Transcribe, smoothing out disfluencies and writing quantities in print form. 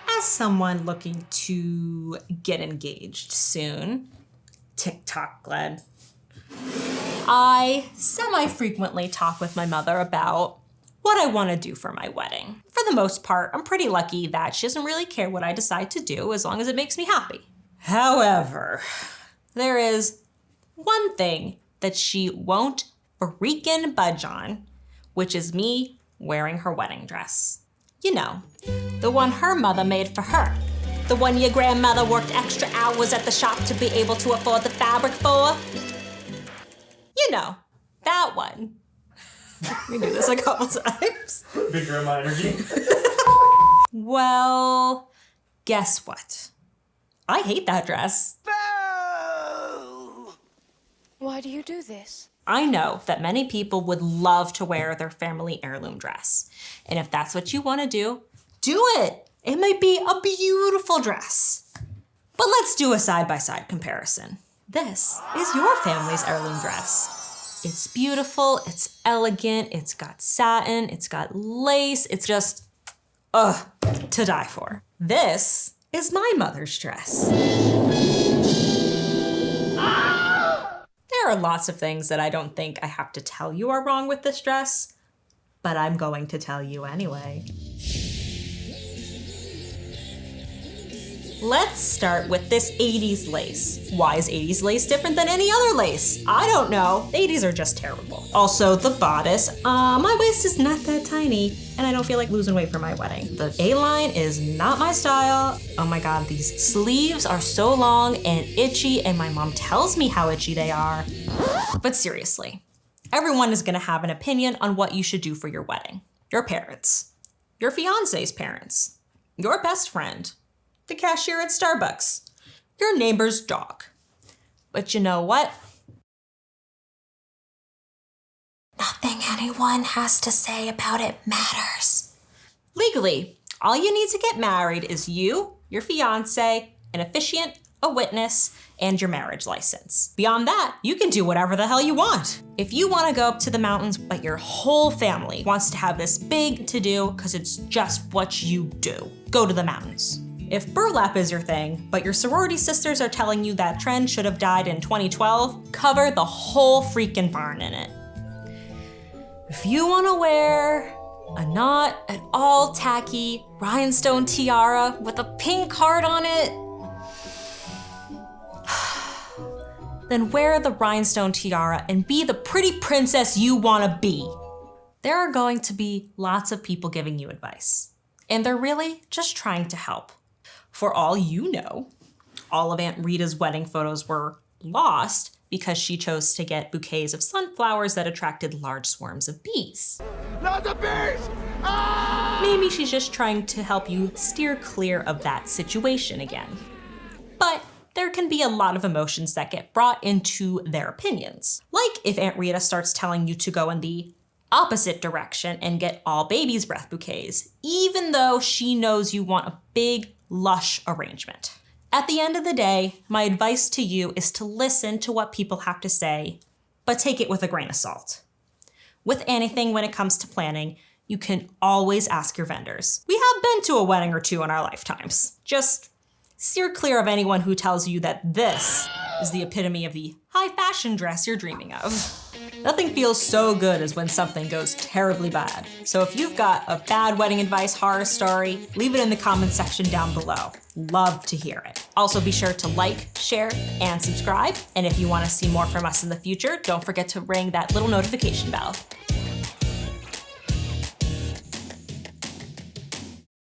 As someone looking to get engaged soon, TikTok glad, I semi-frequently talk with my mother about what I want to do for my wedding. For the most part, I'm pretty lucky that she doesn't really care what I decide to do as long as it makes me happy. However, there is one thing that she won't freaking budge on, which is me wearing her wedding dress. You know, the one her mother made for her. The one your grandmother worked extra hours at the shop to be able to afford the fabric for. You know, that one. We do this a couple times. Big grandma energy. Well, guess what? I hate that dress. Why do you do this? I know that many people would love to wear their family heirloom dress. And if that's what you want to do it. It might be a beautiful dress. But let's do a side-by-side comparison. This is your family's heirloom dress. It's beautiful, it's elegant, it's got satin, it's got lace, it's just, to die for. This is my mother's dress. There are lots of things that I don't think I have to tell you are wrong with this dress, but I'm going to tell you anyway. Let's start with this 80s lace. Why is 80s lace different than any other lace? I don't know. The 80s are just terrible. Also, the bodice. My waist is not that tiny, and I don't feel like losing weight for my wedding. The A-line is not my style. Oh my God, these sleeves are so long and itchy, and my mom tells me how itchy they are. But seriously, everyone is gonna have an opinion on what you should do for your wedding. Your parents, your fiance's parents, your best friend, the cashier at Starbucks, your neighbor's dog. But you know what? Nothing anyone has to say about it matters. Legally, all you need to get married is you, your fiance, an officiant, a witness, and your marriage license. Beyond that, you can do whatever the hell you want. If you want to go up to the mountains, but your whole family wants to have this big to-do because it's just what you do, go to the mountains. If burlap is your thing, but your sorority sisters are telling you that trend should have died in 2012, cover the whole freaking barn in it. If you want to wear a not at all tacky rhinestone tiara with a pink heart on it, then wear the rhinestone tiara and be the pretty princess you want to be. There are going to be lots of people giving you advice, and they're really just trying to help. For all you know, all of Aunt Rita's wedding photos were lost because she chose to get bouquets of sunflowers that attracted large swarms of bees. Not the bees! Ah! Maybe she's just trying to help you steer clear of that situation again. But there can be a lot of emotions that get brought into their opinions. Like if Aunt Rita starts telling you to go in the opposite direction and get all baby's breath bouquets, even though she knows you want a big, lush arrangement. At the end of the day, my advice to you is to listen to what people have to say, but take it with a grain of salt. With anything when it comes to planning, you can always ask your vendors. We have been to a wedding or two in our lifetimes. Just steer clear of anyone who tells you that this is the epitome of the high fashion dress you're dreaming of. Nothing feels so good as when something goes terribly bad. So if you've got a bad wedding advice horror story, leave it in the comments section down below. Love to hear it. Also be sure to like, share, and subscribe. And if you want to see more from us in the future, don't forget to ring that little notification bell.